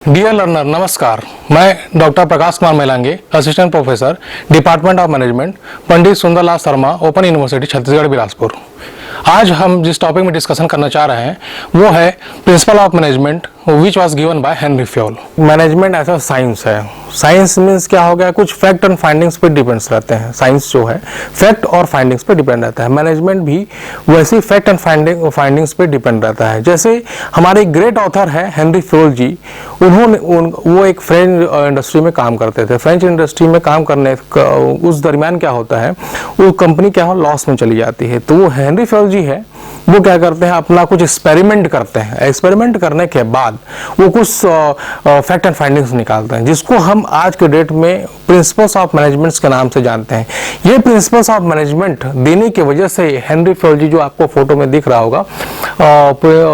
Dear learner, नमस्कार। मैं doctor Prakash Kumar Melange, assistant professor, department of management, Pandit Sundarlal Sharma, open university Chhattisgarh Bilaspur. आज हम जिस टॉपिक में डिस्कशन करना चाह रहे हैं वो है principle of management which was given by Henri Fayol. Management ऐसा साइंस है। साइंस मीन्स क्या हो गया, कुछ फैक्ट एंड फाइंडिंग्स पे डिपेंड्स रहते हैं। साइंस जो है फैक्ट और फाइंडिंग्स पे डिपेंड रहता है, मैनेजमेंट भी वैसे फैक्ट एंड फाइंडिंग्स पे डिपेंड रहता है। जैसे हमारे ग्रेट ऑथर है हेनरी फ्योल जी, वो एक फ्रेंच इंडस्ट्री में काम करते थे। फ्रेंच इंडस्ट्री में काम करने उस दरमियान क्या होता है, वो कंपनी क्या हो लॉस में चली जाती है। तो वो हेनरी फ्योल जी है, वो क्या करते हैं, अपना कुछ एक्सपेरिमेंट करते हैं। एक्सपेरिमेंट करने के बाद वो कुछ फैक्ट एंड फाइंडिंग्स निकालते हैं, जिसको हम आज के डेट में प्रिंसिपल्स ऑफ मैनेजमेंट के नाम से जानते हैं। ये प्रिंसिपल्स ऑफ मैनेजमेंट देने की वजह से हेनरी फ्योल जी, जो आपको फोटो में दिख रहा होगा,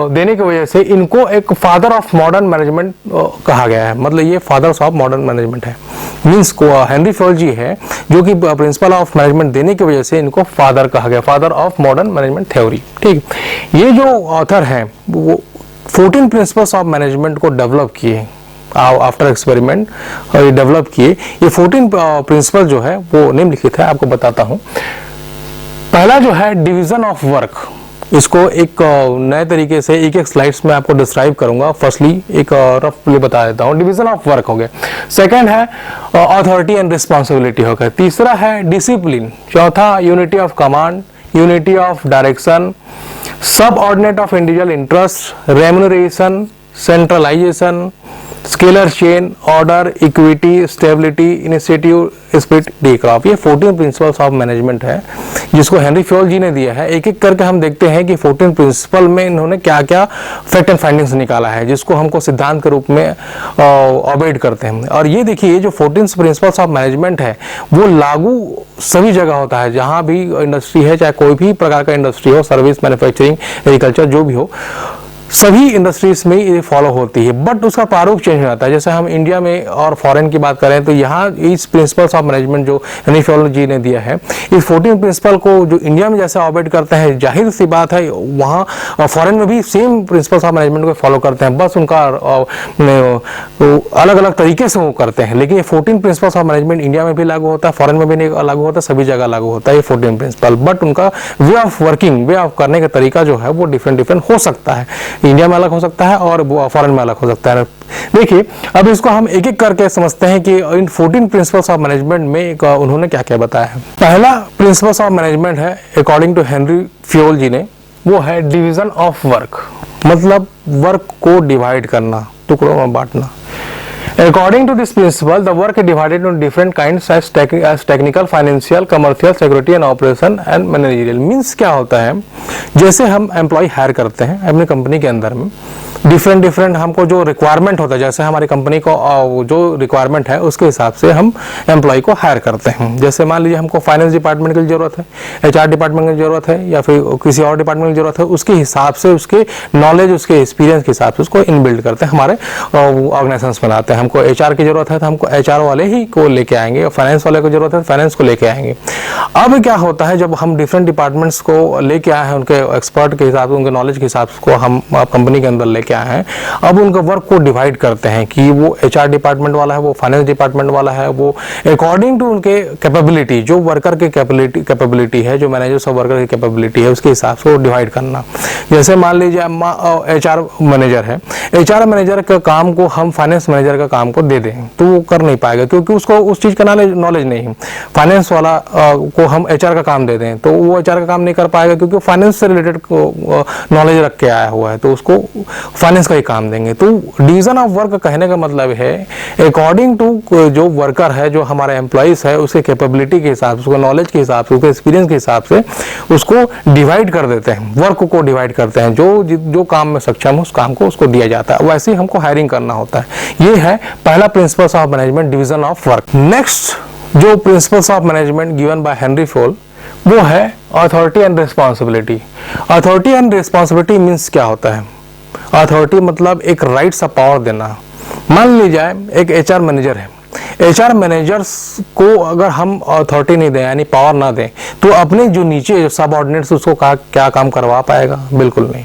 देने की वजह से इनको एक फादर ऑफ मॉडर्न मैनेजमेंट कहा गया है। मतलब ये फादर्स ऑफ मॉडर्न मैनेजमेंट है, मीन्स को हेनरी फ्योल जी है जो कि प्रिंसिपल ऑफ मैनेजमेंट देने की वजह से इनको फादर कहा गया, father of modern management theory. ठीक, ये जो ऑथर हैं वो 14 प्रिंसिपल्स ऑफ मैनेजमेंट को डेवलप किए आफ्टर एक्सपेरिमेंट, डेवलप किए। ये 14 प्रिंसिपल जो है वो निम्नलिखित है, आपको बताता हूं। पहला जो है डिवीजन ऑफ वर्क, इसको एक नए तरीके से एक एक स्लाइड्स में आपको डिस्क्राइब करूंगा। फर्स्टली एक रफली बता देता हूं, डिवीजन ऑफ वर्क हो गया। सेकंड है अथॉरिटी एंड रिस्पॉन्सिबिलिटी हो गया। तीसरा है डिसिप्लिन। चौथा unity of command, unity of direction, subordinate of individual interest, remuneration, centralisation, scalar chain, order, equity, stability, initiative, spirit, de corps. ये 14 प्रिंसिपल्स ऑफ मैनेजमेंट है जिसको हेनरी फ्योल जी ने दिया है। एक एक करके हम देखते हैं कि 14 प्रिंसिपल में इन्होंने क्या क्या फैक्ट एंड फाइंडिंग्स निकाला है, जिसको हमको सिद्धांत के रूप में ऑब्जर्व करते हैं। और ये देखिए, जो 14 प्रिंसिपल्स ऑफ मैनेजमेंट है वो लागू सभी जगह होता है, जहां भी इंडस्ट्री है, चाहे कोई भी प्रकार का इंडस्ट्री हो, सर्विस, मैन्युफैक्चरिंग, एग्रीकल्चर, जो भी हो, सभी इंडस्ट्रीज में ये फॉलो होती है। बट उसका प्रारूप चेंज हो जाता है। जैसे हम इंडिया में और फॉरेन की बात करें तो यहाँ इस प्रिंसिपल्स ऑफ मैनेजमेंट जो हेनरी फ्योल जी ने दिया है, इस 14 प्रिंसिपल को जो इंडिया में जैसे ऑपरेट करते हैं, जाहिर सी बात है वहाँ फॉरेन में भी सेम प्रिंसिपल्स ऑफ मैनेजमेंट को फॉलो करते हैं, बस उनका अलग अलग तरीके से वो करते हैं। लेकिन ये 14 प्रिंसिपल्स ऑफ मैनेजमेंट इंडिया में भी लागू होता है, फॉरेन में भी लागू होता है, सभी जगह लागू होता है ये 14 प्रिंसिपल। बट उनका way of working, way of करने का तरीका जो है वो डिफरेंट हो सकता है। इंडिया में अलग हो सकता है और फॉरेन में अलग हो सकता है। देखिए, अब इसको हम एक एक करके समझते हैं कि इन 14 प्रिंसिपल्स ऑफ मैनेजमेंट में उन्होंने क्या क्या बताया है। पहला प्रिंसिपल्स ऑफ मैनेजमेंट है अकॉर्डिंग टू हेनरी फ्योल जी ने, वो है डिवीजन ऑफ वर्क। मतलब वर्क को डिवाइड करना, टुकड़ों में बांटना। According to this principle, the work is divided into different kinds as technical, financial, commercial, security and operation and managerial. Means क्या होता है, जैसे हम एम्प्लॉय हायर करते हैं अपनी कंपनी के अंदर में, डिफरेंट हमको जो रिक्वायरमेंट होता है, जैसे हमारी कंपनी को जो रिक्वायरमेंट है उसके हिसाब से हम एम्प्लॉय को हायर करते हैं। जैसे मान लीजिए हमको फाइनेंस डिपार्टमेंट की जरूरत है, HR डिपार्टमेंट की जरूरत है, या फिर किसी और डिपार्टमेंट की जरूरत है, उसके हिसाब से, उसके नॉलेज, उसके एक्सपीरियंस के हिसाब से उसको इनबिल्ड करते हैं, हमारे ऑर्गेनाइजेशंस बनाते हैं। हमको HR की जरूरत है तो हमको HR वाले ही को लेके आएंगे, और फाइनेंस वाले को जरूरत है तो फाइनेंस को लेके आएंगे। अब क्या होता है, जब हम डिफरेंट डिपार्टमेंट्स को लेके आए हैं, उनके एक्सपर्ट के हिसाब से, उनके नॉलेज के हिसाब से हम कंपनी के अंदर लेके आए हैं, अब उनका वर्क को डिवाइड करते हैं कि वो HR डिपार्टमेंट वाला है, वो फाइनेंस डिपार्टमेंट वाला है, वो अकॉर्डिंग टू उनके कैपेबिलिटी, जो वर्कर की कैपेबिलिटी है, जो मैनेजर्स और वर्कर की कैपेबिलिटी है, उसके हिसाब से वो डिवाइड करना। जैसे मान लीजिए HR मैनेजर है, HR मैनेजर का काम को हम फाइनेंस मैनेजर का काम को दे दें तो वो कर नहीं पाएगा, क्योंकि उसको उस चीज का नॉलेज नहीं है। फाइनेंस वाला को हम HR का काम दे दें तो वो HR का काम नहीं कर पाएगा, क्योंकि फाइनेंस से रिलेटेड नॉलेज रख के आया हुआ है, तो उसको फाइनेंस का ही काम देंगे। तो डिवीजन ऑफ वर्क कहने का मतलब है अकॉर्डिंग टू जो वर्कर है, जो हमारे एम्प्लॉइज है, उसके कैपेबिलिटी के हिसाब से, उसके नॉलेज के हिसाब से, उसके एक्सपीरियंस के हिसाब से उसको डिवाइड कर देते हैं, वर्क को डिवाइड करते हैं। जो काम में सक्षम है उस काम को उसको दिया जाता है, वैसे ही हमको हायरिंग करना होता है। ये है पहला principles of management, division of work. Next जो principles of management given by Henri Fayol, वो है authority and responsibility. Authority and responsibility means क्या होता है, अथॉरिटी मतलब एक राइट्स ऑफ पावर देना। मान लीजिए एक HR मैनेजर है, HR मैनेजर्स को अगर हम अथॉरिटी नहीं दें, यानी पावर ना दें, तो अपने जो नीचे जो सब ऑर्डिनेट्स उसको क्या काम करवा पाएगा, बिल्कुल नहीं।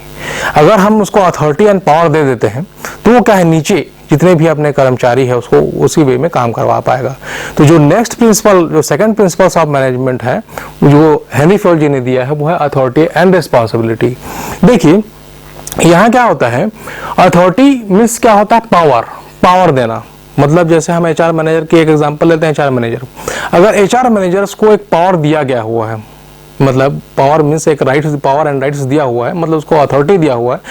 अगर हम उसको अथॉरिटी एंड पावर दे देते हैं तो वो क्या है, नीचे जितने भी अपने कर्मचारी है उसको उसी वे में काम करवा पाएगा। तो जो नेक्स्ट प्रिंसिपल, जो सेकंड प्रिंसिपल्स ऑफ मैनेजमेंट है जो हेनरी फ्योल जी ने दिया है, वो है अथॉरिटी एंड रिस्पॉन्सिबिलिटी। देखिए यहाँ क्या होता है, अथॉरिटी मीन्स क्या होता है, पावर देना। मतलब जैसे हम एचआर मैनेजर की एक एग्जांपल लेते हैं, एचआर मैनेजर, अगर एचआर मैनेजर्स को एक पावर दिया गया हुआ है, मतलब पावर मीन्स एक राइट्स, पावर एंड राइट्स दिया हुआ है, मतलब उसको अथॉरिटी दिया हुआ है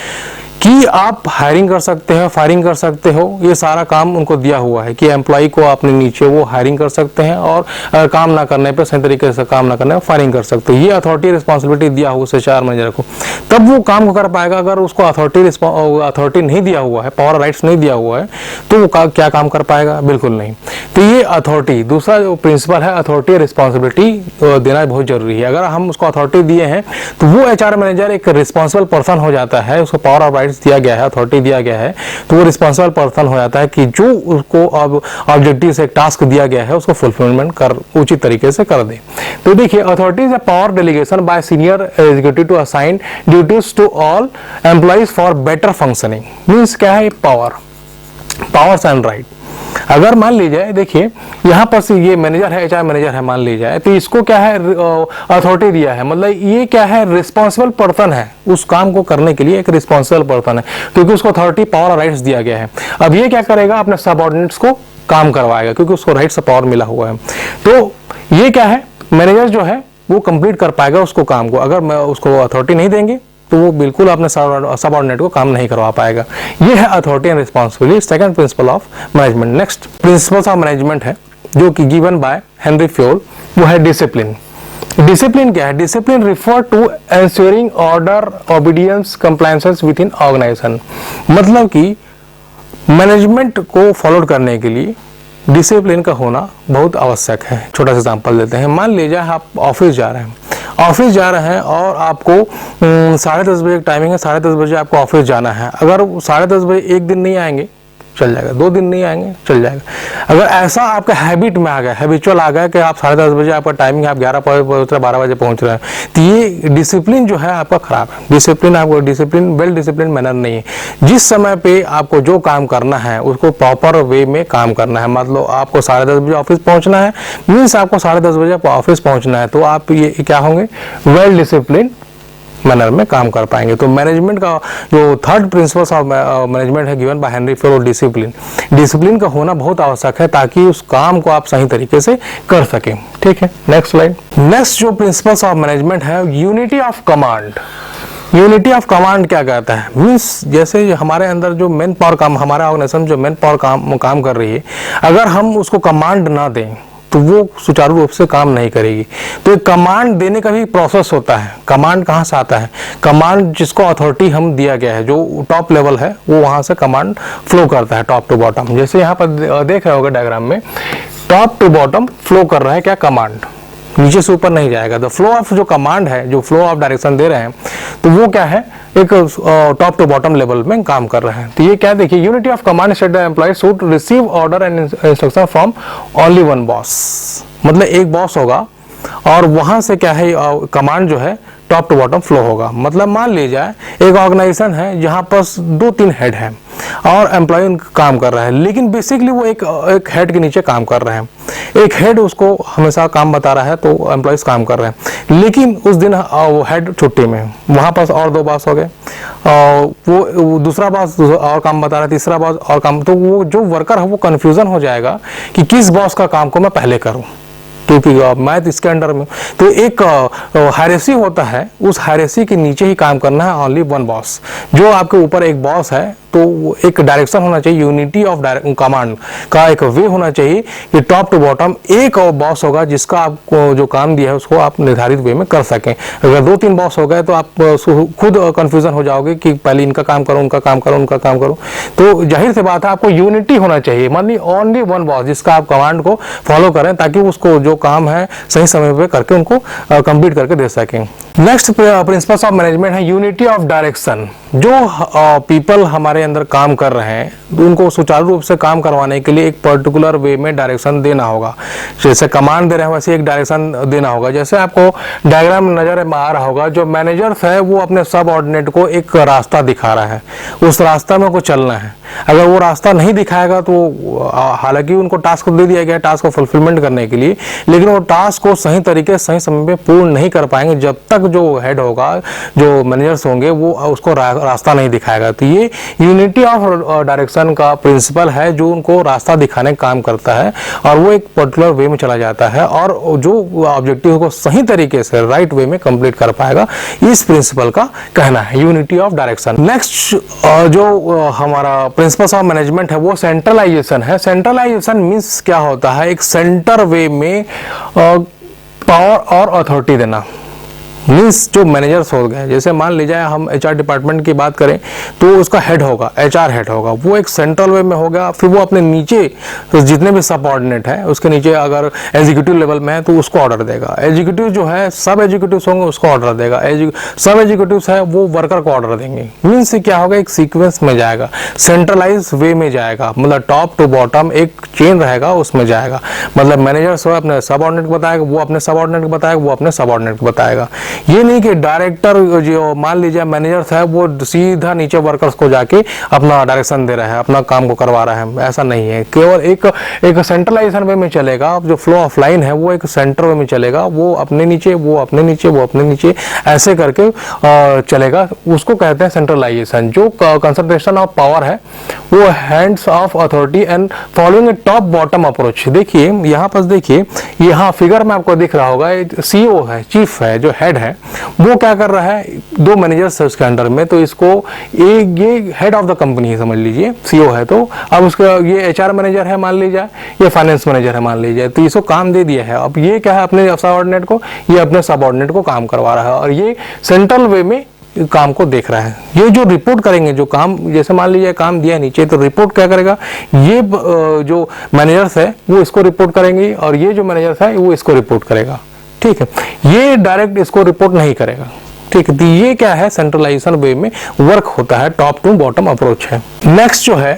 कि आप हायरिंग कर सकते हो, फायरिंग कर सकते हो, ये सारा काम उनको दिया हुआ है कि एम्प्लॉय को अपने नीचे वो हायरिंग कर सकते हैं और काम ना करने पे, सही तरीके से काम ना करने पे फायरिंग कर सकते हो। ये अथॉरिटी रिस्पॉन्सिबिलिटी दिया हुआ है चार मैनेजर को, तब वो काम को कर पाएगा। अगर उसको अथॉरिटी नहीं दिया हुआ है, पावर राइट्स नहीं दिया हुआ है, तो वो क्या काम कर पाएगा, बिल्कुल नहीं। तो ये अथॉरिटी, दूसरा जो प्रिंसिपल है अथॉरिटी रिस्पॉन्सिबिलिटी देना बहुत जरूरी है। अगर हम उसको अथॉरिटी दिए हैं तो वो एचआर मैनेजर एक रिस्पॉन्सिबल पर्सन हो जाता है, उसको पावर ऑफ राइट्स दिया गया है, अथॉरिटी दिया गया है, तो वो रिस्पॉन्सिबल पर्सन हो जाता है कि जो उसको अब ऑब्जेक्टिव से एक टास्क दिया गया है उसको फुलफिलमेंट कर उचित तरीके से कर दे। तो देखिए authority is a power delegation by senior executive to assign duties to all employees for better functioning. Means क्या है, पावर्स एंड राइट। अगर मान ली जाए, देखिए यहाँ पर से ये मैनेजर है, एचआर मैनेजर है, मान ली जाए, तो इसको क्या है, अथॉरिटी दिया है, मतलब ये क्या है, रिस्पॉन्सिबल पर्सन है, उस काम को करने के लिए एक रिस्पॉन्सिबल पर्सन है, क्योंकि उसको अथॉरिटी पावर और राइट्स दिया गया है। अब ये क्या करेगा, अपने सबऑर्डिनेट्स को काम करवाएगा, क्योंकि उसको राइट्स और पावर मिला हुआ है। तो ये क्या है, मैनेजर जो है वो कंप्लीट कर पाएगा उसको काम को। अगर मैं उसको अथॉरिटी नहीं देंगे तो वो बिल्कुल अपने सबऑर्डिनेट को काम नहीं करवा पाएगा। ये है authority and responsibility, second principle of management. Next principles of management है जो कि गिवन बाय हेनरी फ्योल, वो है डिसिप्लिन। डिसिप्लिन क्या है, discipline refer to ensuring order, obedience, compliances within organization. मतलब कि मैनेजमेंट को फॉलो करने के लिए डिसिप्लिन का होना बहुत आवश्यक है। छोटा सा एग्जांपल देते हैं, मान लीजिए आप ऑफिस जा रहे हैं और आपको 10:30 बजे टाइमिंग है, 10:30 बजे आपको ऑफिस जाना है। अगर 10:30 बजे एक दिन नहीं आएंगे चल जाएगा, 2 दिन नहीं आएंगे चल जाएगा। अगर ऐसा आपका हैबिट में आ गया, हैबिचुअल आ गया कि आप 10:30 बजे आपका टाइमिंग है, आप 11 बजे 12 बजे पहुंच रहे हैं, तो ये डिसिप्लिन जो है आपका खराब है। डिसिप्लिन वेल डिसिप्लिन मैनर नहीं है। जिस समय पे आपको जो काम करना है उसको प्रॉपर वे में काम करना है। मतलब आपको 10:30 बजे ऑफिस पहुंचना है, मीन्स आपको 10:30 बजे आपको ऑफिस पहुंचना है, तो आप ये क्या होंगे, वेल डिसिप्लिन मैनर में काम कर पाएंगे। तो मैनेजमेंट का जो थर्ड प्रिंसिपल्स ऑफ मैनेजमेंट है given by Henri Fayol, discipline का होना बहुत आवश्यक है ताकि उस काम को आप सही तरीके से कर सकें। ठीक है, नेक्स्ट स्लाइड। नेक्स्ट जो प्रिंसिपल्स ऑफ मैनेजमेंट है, unity of command. Unity of command क्या कहता है, मीन्स जैसे हमारे अंदर जो मेन पावर काम, हमारा ऑर्गेनाइजेशन जो मेन पावर काम कर रही है, अगर हम उसको कमांड ना दें तो वो सुचारू रूप से काम नहीं करेगी। तो एक कमांड देने का भी प्रोसेस होता है। कमांड कहाँ से आता है, कमांड जिसको अथॉरिटी हम दिया गया है, जो टॉप लेवल है, वो वहाँ से कमांड फ्लो करता है टॉप टू बॉटम। जैसे यहाँ पर देख रहे होगा डायग्राम में, टॉप टू बॉटम फ्लो कर रहा है क्या, कमांड, नीचे से ऊपर नहीं जाएगा। द फ्लो ऑफ जो कमांड है, जो फ्लो ऑफ डायरेक्शन दे रहे हैं, तो वो क्या है, एक टॉप टू बॉटम लेवल में काम कर रहे हैं। तो ये क्या, देखिए unity of command set the employee should receive order and instruction from only one boss. मतलब एक बॉस होगा और वहां से क्या है, कमांड जो है टॉप टू बॉटम फ्लो होगा। मतलब मान ली जाए एक ऑर्गेनाइजेशन है जहां पर 2-3 हेड हैं और एम्प्लॉय काम कर रहा है, लेकिन बेसिकली वो एक हेड के नीचे काम कर रहे हैं। एक हेड उसको हमेशा काम बता रहा है तो एम्प्लॉयज काम कर रहे हैं, लेकिन उस दिन वो हेड छुट्टी में है, वहाँ पास और 2 बॉस हो गए, वो दूसरा बॉस और काम बता रहा है, तीसरा बॉस और काम, तो वो जो वर्कर है वो कन्फ्यूजन हो जाएगा कि किस बॉस का काम को मैं पहले करूँ, क्योंकि मैं इसके अंडर में। तो एक हायरार्की होता है, उस हायरार्की के नीचे ही काम करना है ओनली वन बॉस। जो आपके ऊपर एक बॉस है तो एक डायरेक्शन होना चाहिए, यूनिटी ऑफ कमांड का एक वे होना चाहिए कि टॉप टू बॉटम एक और बॉस होगा जिसका आपको जो काम दिया है उसको आप निर्धारित वे में कर सकें। अगर 2-3 बॉस हो गए तो आप खुद कंफ्यूजन हो जाओगे कि पहले इनका काम करो, उनका काम करो, उनका काम करो। तो जाहिर सी बात है आपको यूनिटी होना चाहिए, मतलब ओनली वन बॉस जिसका आप कमांड को फॉलो करें ताकि उसको जो काम है सही समय पे करके उनको कंप्लीट करके दे सकें। नेक्स्ट प्रिंसिपल्स ऑफ मैनेजमेंट है यूनिटी ऑफ डायरेक्शन। जो पीपल हमारे अंदर काम कर रहे हैं तो उनको सुचारू रूप से काम करवाने के लिए एक पर्टिकुलर वे में डायरेक्शन देना होगा। जैसे कमांड दे रहे हैं वैसे एक डायरेक्शन देना होगा। जैसे आपको डायग्राम नजर आ रहा होगा, जो मैनेजर्स है वो अपने सब ऑर्डिनेट को एक रास्ता दिखा रहा है, उस रास्ता में को चलना है। अगर वो रास्ता नहीं दिखाएगा तो हालांकि उनको टास्क दे दिया गया टास्क को फुलफिलमेंट करने के लिए, लेकिन वो टास्क को सही तरीके से सही समय पे पूर्ण नहीं कर पाएंगे जब तक जो हेड होगा, जो मैनेजर्स होंगे, वो उसको रास्ता नहीं दिखाएगा। तो ये यूनिटी ऑफ डायरेक्शन का प्रिंसिपल है जो उनको रास्ता दिखाने का काम करता है और वो एक पर्टिकुलर वे में चला जाता है और जो ऑब्जेक्टिव को सही तरीके से राइट वे में कंप्लीट कर पाएगा। इस प्रिंसिपल का कहना है यूनिटी ऑफ डायरेक्शन। नेक्स्ट जो हमारा प्रिंसिपल्स ऑफ मैनेजमेंट है वो सेंट्रलाइजेशन है। सेंट्रलाइजेशन मीन्स क्या होता है, एक सेंटर वे में पावर और अथॉरिटी देना। मीन्स जो मैनेजर्स हो गए, जैसे मान लीजिए हम एचआर डिपार्टमेंट की बात करें तो उसका हेड होगा, एचआर हेड होगा, वो एक सेंट्रल वे में होगा। फिर वो अपने नीचे तो जितने भी सब ऑर्डिनेट है उसके नीचे अगर एग्जीक्यूटिव लेवल में है तो उसको ऑर्डर देगा। एग्जीक्यूटिव जो है सब एग्जीक्यूटिव्स होंगे उसको ऑर्डर देगा। सब एग्जीक्यूटिव्स है वो वर्कर को ऑर्डर देंगे। मीन्स क्या होगा, एक सीक्वेंस में जाएगा, सेंट्रलाइज वे में जाएगा, मतलब टॉप टू बॉटम एक चेन रहेगा उसमें जाएगा। मतलब मैनेजर्स हो अपने सब ऑर्डिनेट को बताएगा, वो अपने सब ऑर्डिनेट को बताएगा, वो अपने सब ऑर्डिनेट को बताएगा। ये नहीं कि डायरेक्टर जो मान लीजिए मैनेजर है वो सीधा नीचे वर्कर्स को जाके अपना डायरेक्शन दे रहा है, अपना काम को करवा रहा है, ऐसा नहीं है। केवल एक सेंट्रलाइजेशन वे में चलेगा। जो फ्लो ऑफ लाइन है वो एक सेंटर वे में चलेगा, वो अपने नीचे, वो अपने नीचे, वो अपने नीचे, ऐसे करके चलेगा। उसको कहते हैं सेंट्रलाइजेशन। जो कंसंट्रेशन ऑफ पावर है वो hands of authority and following A top bottom approach. देखिए यहाँ पर, देखिए यहाँ फिगर में आपको दिख रहा होगा, सीईओ है, चीफ है, जो हेड है वो क्या कर रहा है, दो मैनेजर्स है उसके अंडर में, तो इसको ये हेड ऑफ द कंपनी है समझ लीजिए, सीईओ है। तो अब उसका ये एचआर मैनेजर है मान लीजिए, ये फाइनेंस मैनेजर है मान लीजिए, तो इसको काम दे दिया है। अब ये क्या है, अपने सबऑर्डिनेट को, ये अपने सबऑर्डिनेट को काम करवा रहा है और ये सेंट्रल वे में काम को देख रहा है। ये जो रिपोर्ट करेंगे, जो काम, जैसे मान लीजिए काम दिया नीचे, तो रिपोर्ट क्या करेगा, ये जो मैनेजर्स है वो इसको रिपोर्ट करेंगे और ये जो मैनेजर्स है वो इसको रिपोर्ट करेगा। ठीक है, ये डायरेक्ट इसको रिपोर्ट नहीं करेगा। ठीक है, तो ये क्या है, सेंट्रलाइजेशन वे में वर्क होता है, टॉप टू बॉटम अप्रोच है। नेक्स्ट जो है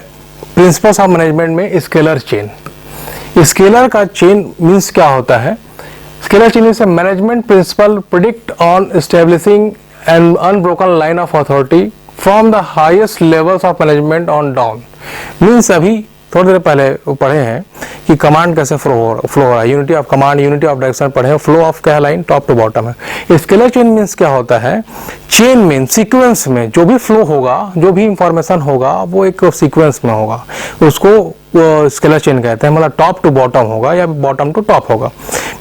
प्रिंसिपल्स ऑफ मैनेजमेंट में स्केलर चेन। स्केलर का चेन मीन्स क्या होता है, scalar chain is management principle predict on establishing an unbroken line of authority from the highest levels of management on down. Means अभी थोड़ी देर पहले पढ़े हैं कि कमांड कैसे फ्लो हो रहा है, unity of command, unity of direction पढ़े हैं, फ्लो ऑफ क्या लाइन टॉप टू बॉटम है। स्केलर चेन मीन्स क्या होता है, चेन में सीक्वेंस में जो भी फ्लो होगा, जो भी इंफॉर्मेशन होगा वो एक सीक्वेंस में होगा, उसको स्केलर चेन कहते हैं। मतलब टॉप टू बॉटम होगा या बॉटम टू टॉप होगा।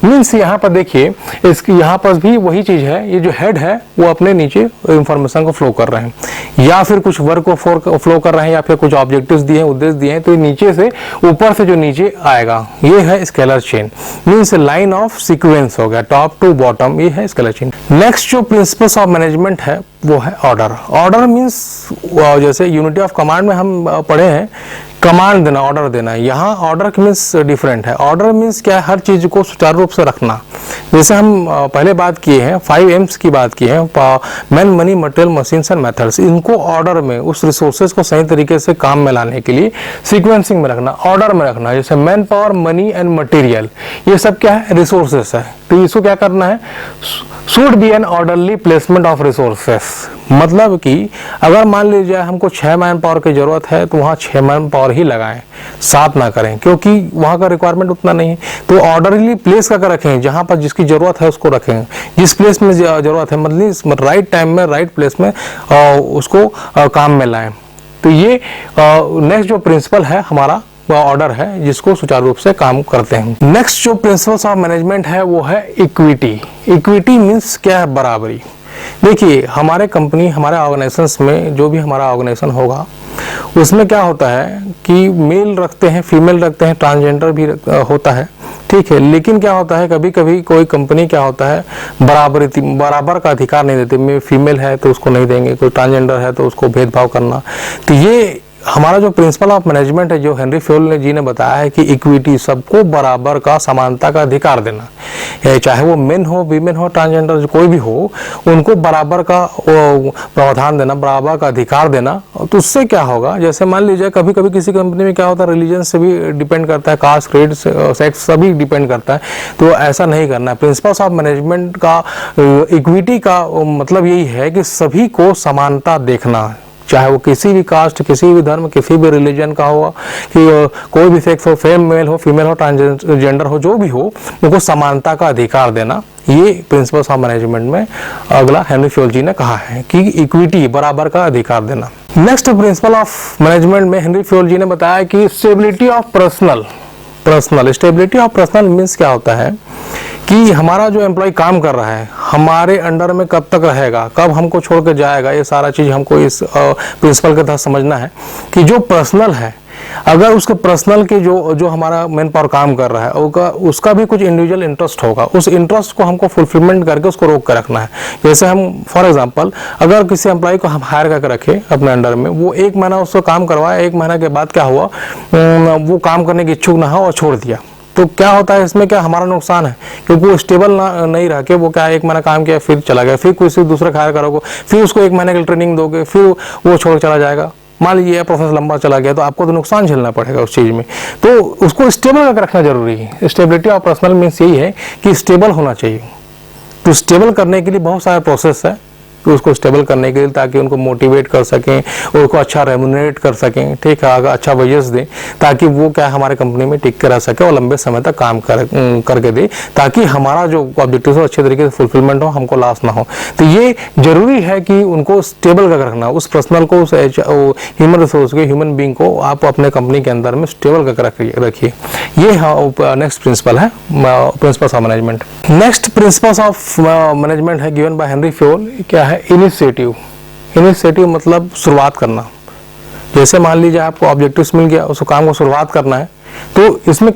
मीन्स यहाँ पर देखिए, इसकी यहाँ पर भी वही चीज है, ये जो हेड है वो अपने नीचे इंफॉर्मेशन को फ्लो कर रहे हैं या फिर कुछ वर्क को फ्लो कर रहे हैं या फिर कुछ ऑब्जेक्टिव्स दिए हैं, उद्देश्य दिए हैं, तो नीचे से ऊपर से जो नीचे आएगा ये है scalar chain. Means line of sequence हो गया, टॉप टू बॉटम, ये है स्केलर चेन। नेक्स्ट जो प्रिंसिपल्स ऑफ मैनेजमेंट है वो है ऑर्डर। ऑर्डर मीन्स जैसे यूनिटी ऑफ कमांड में हम पढ़े हैं कमांड देना, ऑर्डर देना, यहाँ ऑर्डर मीन्स डिफरेंट है। ऑर्डर मीन्स क्या है, हर चीज को सुचारू रूप से रखना। जैसे हम पहले बात किए हैं 5 M's की बात की है, man, money, material, machines and methods. इनको ऑर्डर में, उस रिसोर्सेज को सही तरीके से काम में लाने के लिए सीक्वेंसिंग में रखना, ऑर्डर में रखना। जैसे man power, money and material, ये सब क्या है, रिसोर्सेस है। तो इसको क्या करना है, should be an orderly placement of resources. मतलब कि अगर मान लीजिए हमको 6 मैन पावर की जरूरत है तो वहाँ 6 मैन पावर ही लगाएं, 7 ना करें, क्योंकि वहाँ का रिक्वायरमेंट उतना नहीं है। तो ऑर्डरली प्लेस करके रखें, जहाँ पर जिसकी जरूरत है उसको रखें, जिस प्लेस में जरूरत है, मतलब राइट टाइम में राइट प्लेस में उसको काम में लाएं। तो ये नेक्स्ट जो प्रिंसिपल है हमारा ऑर्डर है, जिसको सुचारू रूप से काम करते हैं। नेक्स्ट जो प्रिंसिपल्स ऑफ मैनेजमेंट है वो है इक्विटी। इक्विटी मीन्स क्या है, बराबरी। देखिए हमारे कंपनी, हमारे ऑर्गेनाइजेशंस में जो भी हमारा ऑर्गेनाइजेशन होगा उसमें क्या होता है कि मेल रखते हैं, फीमेल रखते हैं, ट्रांसजेंडर भी होता है, ठीक है। लेकिन क्या होता है, कभी कभी कोई कंपनी क्या होता है, बराबर का अधिकार नहीं देते। में फीमेल है तो उसको नहीं देंगे, कोई ट्रांसजेंडर है तो उसको भेदभाव करना। तो ये हमारा जो प्रिंसिपल ऑफ मैनेजमेंट है जो हेनरी फ्योल जी ने बताया है कि इक्विटी, सबको बराबर का समानता का अधिकार देना, चाहे वो मेन हो, वीमेन हो, ट्रांसजेंडर कोई भी हो, उनको बराबर का प्रावधान देना, बराबर का अधिकार देना। तो उससे क्या होगा, जैसे मान लीजिए कभी कभी किसी कंपनी में क्या होता है, रिलीजन से भी डिपेंड करता है, कास्ट, क्रेड, सेक्स सभी डिपेंड करता है। तो ऐसा नहीं करना है। प्रिंसिपल्स ऑफ मैनेजमेंट का इक्विटी का मतलब यही है कि सभी को समानता देखना, चाहे वो किसी भी कास्ट, किसी भी धर्म, किसी भी रिलीजन का हो, कि कोई भी सेक्स हो, मेल हो, फीमेल हो, ट्रांसजेंडर हो, जो भी हो, उनको समानता का अधिकार देना। ये प्रिंसिपल्स ऑफ मैनेजमेंट में अगला हेनरी फ्योल जी ने कहा है कि इक्विटी, बराबर का अधिकार देना। नेक्स्ट प्रिंसिपल ऑफ मैनेजमेंट में हेनरी फ्योल जी ने बताया कि stability of personal. Stability of personal means क्या होता है कि हमारा जो एम्प्लॉय काम कर रहा है हमारे अंडर में कब तक रहेगा, कब हमको छोड़ के जाएगा, ये सारा चीज़ हमको इस प्रिंसिपल के तहत समझना है कि जो पर्सनल है, अगर उसके पर्सनल के जो हमारा मैन पावर काम कर रहा है उसका भी कुछ इंडिविजुअल इंटरेस्ट होगा, उस इंटरेस्ट को हमको फुलफिलमेंट करके उसको रोक कर रखना है। जैसे हम फॉर एग्जांपल अगर किसी एम्प्लॉय को हम हायर करके रखे अपने अंडर में, वो 1 महीना उसको काम करवाया, 1 महीना के बाद क्या हुआ, वो काम करने की इच्छुक ना हो और छोड़ दिया, तो क्या होता है इसमें, क्या हमारा नुकसान है, क्योंकि वो स्टेबल नहीं रह के वो क्या 1 महीना काम किया फिर चला गया, फिर किसी दूसरा हायर करोगे, फिर उसको 1 महीने की ट्रेनिंग दोगे, फिर वो छोड़ चला जाएगा। मान लीजिए प्रोसेस लंबा चला गया तो आपको तो नुकसान झेलना पड़ेगा उस चीज़ में। तो उसको स्टेबल करके रखना जरूरी है। स्टेबिलिटी ऑफ पर्सनल मीन्स यही है कि स्टेबल होना चाहिए। तो स्टेबल करने के लिए बहुत सारे प्रोसेस है कि उसको स्टेबल करने के लिए, ताकि उनको मोटिवेट कर सकें, उनको अच्छा रेम्यूनरेट कर सकें, ठीक है, अच्छा वेजेस दें, ताकि वो क्या हमारे कंपनी में टिक के रह सके और लंबे समय तक काम करके दे, ताकि हमारा जो ऑब्जेक्टिव हो अच्छे तरीके से फुलफिलमेंट हो, हमको लॉस ना हो। तो ये जरूरी है कि उनको स्टेबल करके रखना, उस पर्सनल को, उस ह्यूमन रिसोर्स को, ह्यूमन बींग को आप अपने कंपनी के अंदर में स्टेबल करके रखिए। ये नेक्स्ट प्रिंसिपल है principles of management. Next principles of management है गिवन बाय हेनरी फ्योल। क्या है? इनिशिएटिव। इनिशिएटिव मतलब शुरुआत करना। जैसे मान लीजिए आपको ऑब्जेक्टिव्स मिल गया, उस काम को शुरुआत करना है, तो इसमें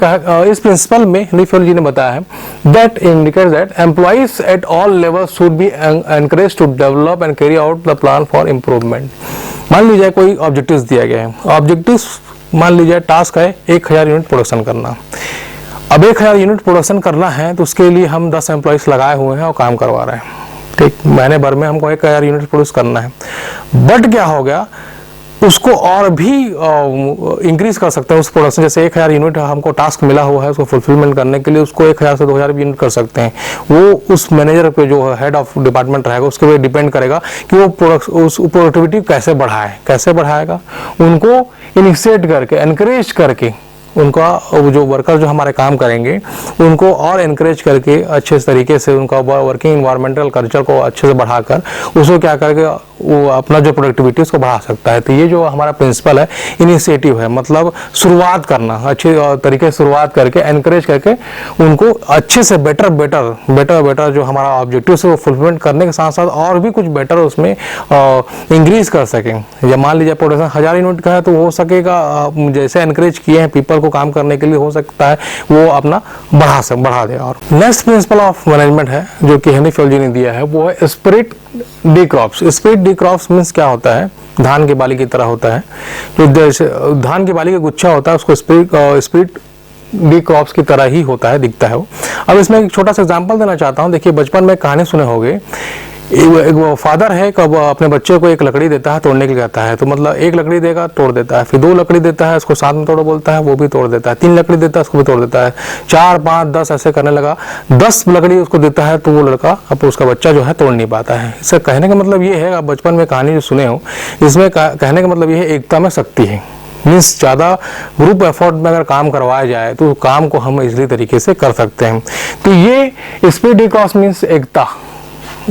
इस प्रिंसिपल में हेनरी फ्योल जी ने बताया है that indicates that employees at all levels should be encouraged to develop and carry out the plan for improvement. मान लीजिए कोई ऑब्जेक्टिव्स दिया गया है, ऑब्जेक्टिव्स मान लीजिए टास्क है 1000 यूनिट प्रोडक्शन करना। अब 1000 यूनिट प्रोडक्शन करना है तो उसके लिए हम 10 एम्प्लॉइज लगाए हुए हैं और काम करवा रहे हैं, ठीक, महीने भर में हमको 1000 यूनिट प्रोड्यूस करना है। बट क्या हो गया, उसको और भी इंक्रीज कर सकते हैं उस प्रोडक्शन। जैसे 1000 यूनिट हमको टास्क मिला हुआ है, उसको फुलफिलमेंट करने के लिए उसको 1000 से 2000 यूनिट कर सकते हैं। वो उस मैनेजर पे जो हेड ऑफ डिपार्टमेंट रहेगा उसके ऊपर डिपेंड करेगा कि वो उस प्रोडक्टिविटी कैसे बढ़ाए, कैसे बढ़ाएगा। उनको इनिशिएट करके, एनकरेज करके, उनका जो वर्कर जो हमारे काम करेंगे उनको और एनकरेज करके अच्छे तरीके से उनका वर्किंग इन्वायरमेंटल कल्चर को अच्छे से बढ़ाकर उसको क्या करके वो अपना जो प्रोडक्टिविटी उसको बढ़ा सकता है। तो ये जो हमारा प्रिंसिपल है इनिशिएटिव है, मतलब शुरुआत करना, अच्छे तरीके से शुरुआत करके एनकरेज करके उनको अच्छे से बेटर जो हमारा ऑब्जेक्टिव है वो फुलफिलमेंट करने के साथ साथ और भी कुछ बेटर उसमें इंक्रीज कर सकें। या मान लीजिए प्रोडक्शन 1000 यूनिट का है तो हो सकेगा, जैसे एनकरेज किए हैं पीपल को काम करने के लिए, हो सकता है वो अपना बढ़ा दे। और नेक्स्ट प्रिंसिपल ऑफ मैनेजमेंट है जो कि हेनरी फ्योल जी ने दिया है, वो है split D crops. Split D crops means क्या होता है, धान की बाली की तरह होता है। जो धान की बाली का गुच्छा होता है उसको स्प्लिट डी क्रॉप्स की तरह ही होता है, दिखता है वो। अब इसमें एक छोटा सा एग्जांपल देना चाहता हूँ। देखिए बचपन में कहानी सुने होंगे, एक फादर है कब अपने बच्चे को एक लकड़ी देता है, तोड़ने के लिए कहता है, तो मतलब 1 लकड़ी देगा, तोड़ देता है, फिर 2 लकड़ी देता है, उसको साथ में तोड़ो बोलता है, वो भी तोड़ देता है, 3 लकड़ी देता है, उसको भी तोड़ देता है, 4, 5, 10 ऐसे करने लगा, 10 लकड़ी उसको देता है तो वो लड़का, अब उसका बच्चा जो है तोड़ नहीं पाता है। इससे कहने का मतलब ये है, आप बचपन में कहानी जो सुने हो, इसमें कहने का मतलब ये है एकता में शक्ति है। मीन्स ज़्यादा ग्रुप एफर्ट में अगर काम करवाया जाए तो काम को हम इजली तरीके से कर सकते हैं। तो ये स्पीड डी क्रॉस मीन्स एकता।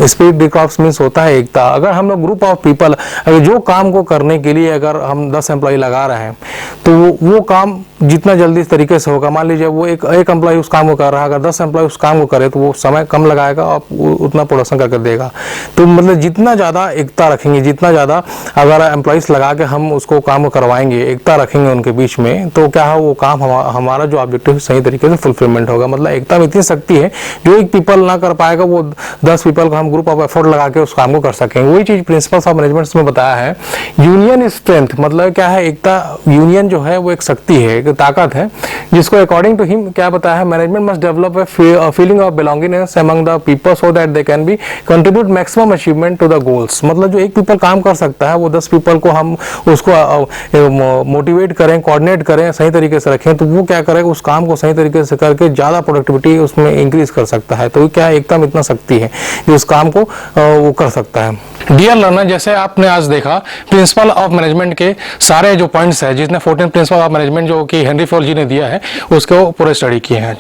स्पीड डी क्रॉप्स मीन्स होता है एकता। अगर हम लोग ग्रुप ऑफ पीपल, अगर जो काम को करने के लिए अगर हम 10 एम्प्लॉय लगा रहे हैं तो वो काम जितना जल्दी इस तरीके से होगा, मान लीजिए वो एक एम्प्लॉय उस काम को कर रहा है, अगर 10 एम्प्लॉय उस काम को करे तो वो समय कम लगाएगा और उतना प्रोडक्शन करके देगा। तो मतलब जितना ज़्यादा एकता रखेंगे, जितना ज़्यादा अगर एम्प्लॉयज़ लगा के हम उसको काम को करवाएंगे, एकता रखेंगे उनके बीच में, तो क्या है वो काम हमारा जो ऑब्जेक्टिव सही तरीके से फुलफिलमेंट होगा। मतलब एकता में इतनी शक्ति है, जो एक पीपल ना कर पाएगा वो 10 पीपल को हम हम ग्रुप ऑफ एफर्ट लगा के उस काम को कर सकें। वही चीज प्रिंसिपल्स ऑफ मैनेजमेंट में बताया है। यूनियन स्ट्रेंथ मतलब क्या है, एकता, यूनियन जो है वो एक शक्ति है, एक ताकत है, जिसको अकॉर्डिंग टू हिम क्या बताया है, management must develop a feeling of belongingness among the people so that they can be contribute maximum achievement to the goals. मतलब जो एक पीपल काम कर सकता है वो 10 पीपल को हम उसको मोटिवेट करें, कोऑर्डिनेट करें, सही तरीके से रखें, तो वो क्या करेगा, उस काम को सही तरीके से करके ज़्यादा प्रोडक्टिविटी उसमें इंक्रीज कर सकता है। तो क्या एकता में इतना शक्ति है जो उस काम को वो कर सकता है। डियर लर्नर, जैसे आपने आज देखा प्रिंसिपल ऑफ मैनेजमेंट के सारे जो पॉइंट्स है, जिसने 14 प्रिंसिपल ऑफ मैनेजमेंट जो कि हेनरी फोर्ड जी ने दिया है, उसको पूरे स्टडी किए हैं।